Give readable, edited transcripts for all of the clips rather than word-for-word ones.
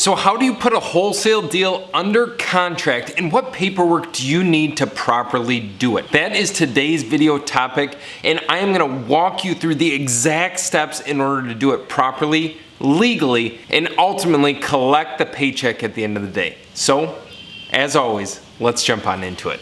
So how do you put a wholesale deal under contract, and what paperwork do you need to properly do it? That is today's video topic, and I am gonna walk you through the exact steps in order to do it properly, legally, and ultimately collect the paycheck at the end of the day. So, as always, let's jump on into it.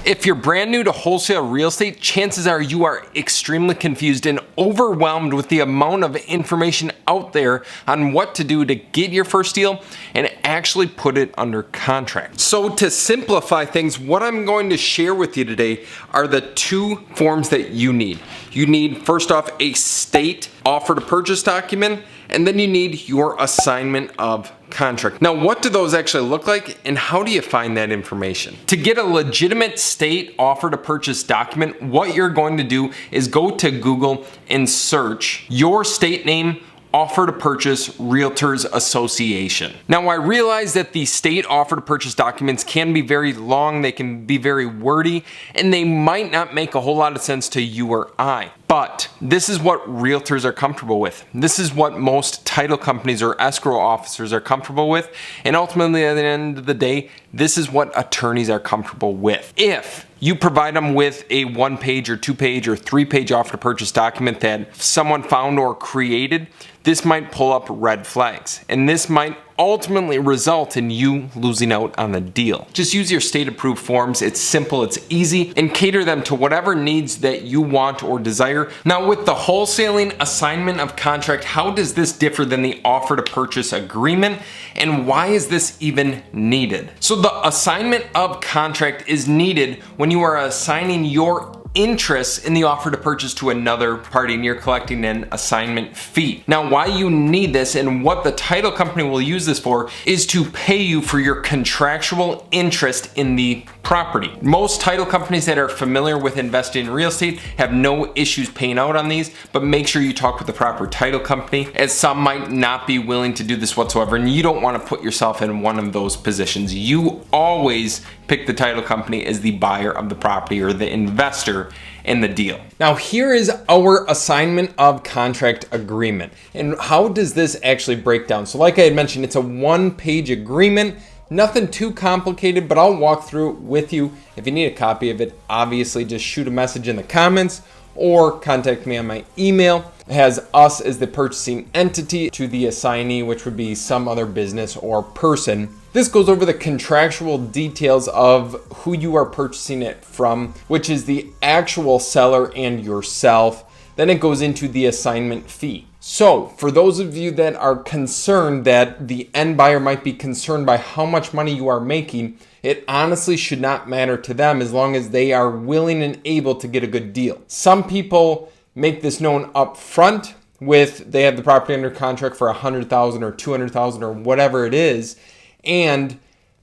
If you're brand new to wholesale real estate, chances are you are extremely confused and overwhelmed with the amount of information out there on what to do to get your first deal and actually put it under contract. So to simplify things, what I'm going to share with you today are the two forms that you need. You need, first off, a state offer to purchase document, and then you need your assignment of contract. Now, what do those actually look like, and how do you find that information? To get a legitimate state offer to purchase document, what you're going to do is go to Google and search your state name, offer to purchase Realtors Association. Now, I realize that the state offer to purchase documents can be very long, they can be very wordy, and they might not make a whole lot of sense to you or I. But this is what realtors are comfortable with. This is what most title companies or escrow officers are comfortable with. And ultimately, at the end of the day, this is what attorneys are comfortable with. If you provide them with a 1-page or 2-page or 3-page offer to purchase document that someone found or created, this might pull up red flags. And this might ultimately result in you losing out on the deal. Just use your state approved forms. It's simple, it's easy, and cater them to whatever needs that you want or desire. Now, with the wholesaling assignment of contract, how does this differ than the offer to purchase agreement, and why is this even needed? So the assignment of contract is needed when you are assigning your interest in the offer to purchase to another party and you're collecting an assignment fee. Now, why you need this and what the title company will use this for is to pay you for your contractual interest in the property. Most title companies that are familiar with investing in real estate have no issues paying out on these, but make sure you talk with the proper title company, as some might not be willing to do this whatsoever, and you don't want to put yourself in one of those positions. You always pick the title company as the buyer of the property or the investor in the deal. Now, here is our assignment of contract agreement. And how does this actually break down? So like I had mentioned, it's a 1-page agreement. Nothing too complicated, but I'll walk through it with you. If you need a copy of it, obviously just shoot a message in the comments or contact me on my email. It has us as the purchasing entity to the assignee, which would be some other business or person. This goes over the contractual details of who you are purchasing it from, which is the actual seller and yourself. Then it goes into the assignment fee. So for those of you that are concerned that the end buyer might be concerned by how much money you are making, it honestly should not matter to them as long as they are willing and able to get a good deal. Some people make this known up front with they have the property under contract for $100,000 or $200,000 or whatever it is, and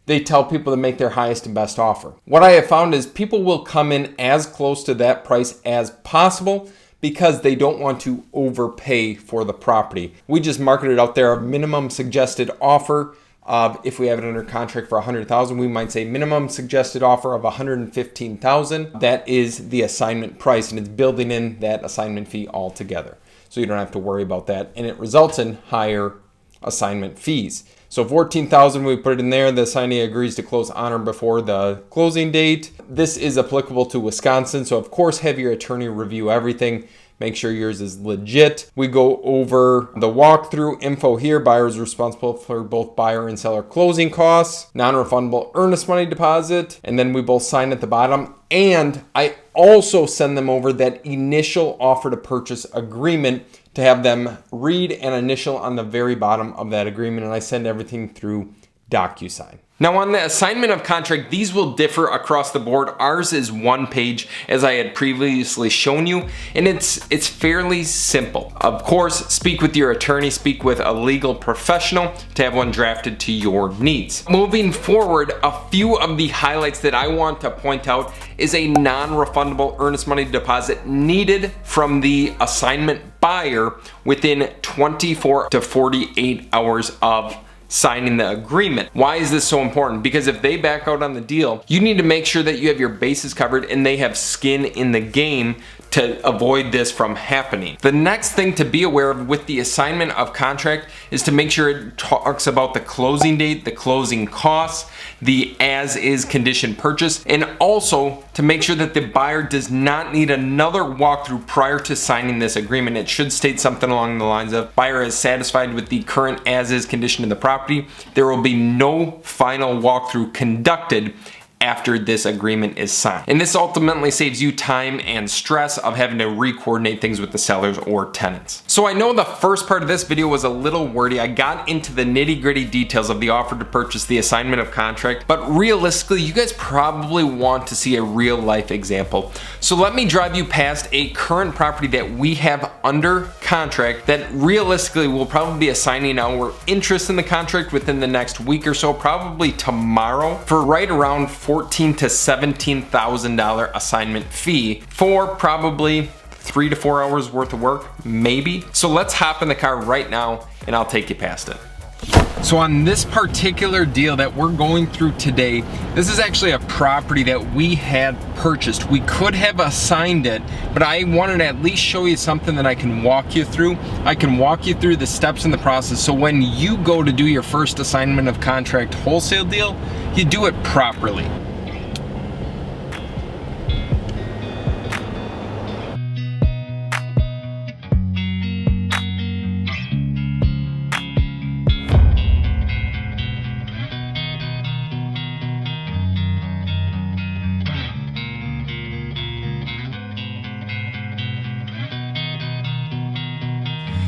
they tell people to make their highest and best offer. What I have found is people will come in as close to that price as possible because they don't want to overpay for the property. We just market it out there, a minimum suggested offer of, if we have it under contract for $100,000, we might say minimum suggested offer of $115,000. That is the assignment price, and it's building in that assignment fee altogether. So you don't have to worry about that, and it results in higher assignment fees. So $14,000, we put it in there. The assignee agrees to close on or before the closing date. This is applicable to Wisconsin, so of course have your attorney review everything. Make sure yours is legit. We go over the walkthrough info here. Buyer is responsible for both buyer and seller closing costs, non-refundable earnest money deposit, and then we both sign at the bottom. And I also send them over that initial offer to purchase agreement to have them read and initial on the very bottom of that agreement, and I send everything through DocuSign. Now, on the assignment of contract, these will differ across the board. Ours is 1 page, as I had previously shown you, and it's fairly simple. Of course, speak with your attorney, speak with a legal professional to have one drafted to your needs. Moving forward, a few of the highlights that I want to point out is a non-refundable earnest money deposit needed from the assignment buyer within 24 to 48 hours of signing the agreement. Why is this so important? Because if they back out on the deal, you need to make sure that you have your bases covered and they have skin in the game to avoid this from happening. The next thing to be aware of with the assignment of contract is to make sure it talks about the closing date, the closing costs, the as-is condition purchase, and also to make sure that the buyer does not need another walkthrough prior to signing this agreement. It should state something along the lines of, buyer is satisfied with the current as-is condition of the property. There will be no final walkthrough conducted after this agreement is signed. And this ultimately saves you time and stress of having to re-coordinate things with the sellers or tenants. So I know the first part of this video was a little wordy. I got into the nitty-gritty details of the offer to purchase, the assignment of contract, but realistically, you guys probably want to see a real life example. So let me drive you past a current property that we have under contract that realistically will probably be assigning our interest in the contract within the next week or so, probably tomorrow, for right around $14,000 to $17,000 assignment fee for probably 3 to 4 hours worth of work, maybe. So let's hop in the car right now and I'll take you past it. So on this particular deal that we're going through today, this is actually a property that we had purchased. We could have assigned it, but I wanted to at least show you something that I can walk you through. I can walk you through the steps in the process, so when you go to do your first assignment of contract wholesale deal, you do it properly.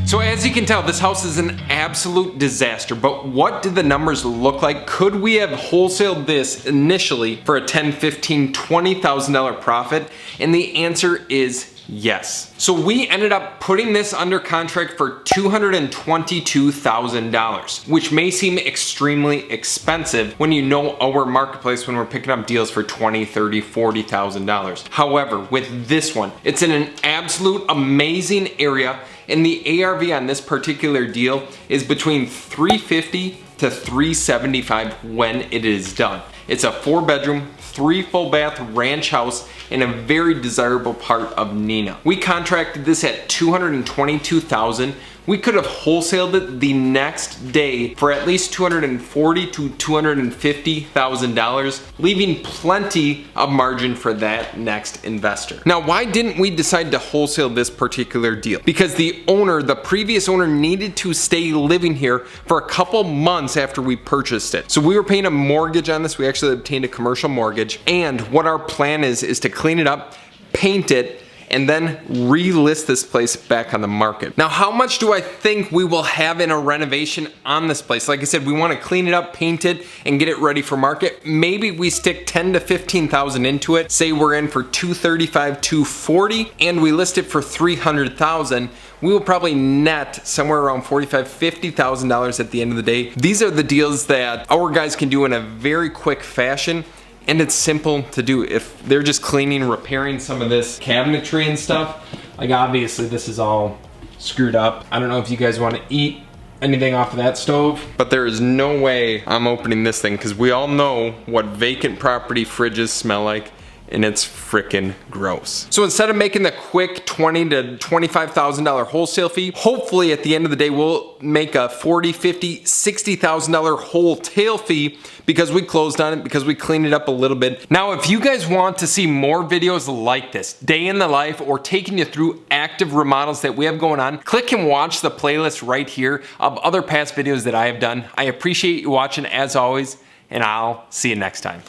So as you can tell, this house is an absolute disaster, but what did the numbers look like? Could we have wholesaled this initially for a $10,000, $15,000, $20,000 profit? And the answer is yes. So we ended up putting this under contract for $222,000, which may seem extremely expensive when you know our marketplace when we're picking up deals for $20,000, $30,000, $40,000. However, with this one, it's in an absolute amazing area, and the ARV on this particular deal is between $350,000 to $375,000 when it is done. It's a 4-bedroom, 3 full bath ranch house in a very desirable part of Neenah. We contracted this at $222,000. We could have wholesaled it the next day for at least $240,000 to $250,000, leaving plenty of margin for that next investor. Now, why didn't we decide to wholesale this particular deal? Because the owner, the previous owner, needed to stay living here for a couple months after we purchased it. So we were paying a mortgage on this. We actually obtained a commercial mortgage. And what our plan is to clean it up, paint it, and then relist this place back on the market. Now, how much do I think we will have in a renovation on this place? Like I said, we want to clean it up, paint it, and get it ready for market. Maybe we stick $10,000 to $15,000 into it. Say we're in for $235,000, $240,000, and we list it for $300,000. We will probably net somewhere around $45,000, $50,000 at the end of the day. These are the deals that our guys can do in a very quick fashion. And it's simple to do. If they're just cleaning, repairing some of this cabinetry and stuff, like obviously this is all screwed up. I don't know if you guys want to eat anything off of that stove, but there is no way I'm opening this thing because we all know what vacant property fridges smell like, and it's freaking gross. So instead of making the quick $20,000 to $25,000 wholesale fee, hopefully at the end of the day we'll make a $40,000, $50,000, $60,000 wholesale fee because we closed on it, because we cleaned it up a little bit. Now, if you guys want to see more videos like this, day in the life, or taking you through active remodels that we have going on, click and watch the playlist right here of other past videos that I have done. I appreciate you watching as always, and I'll see you next time.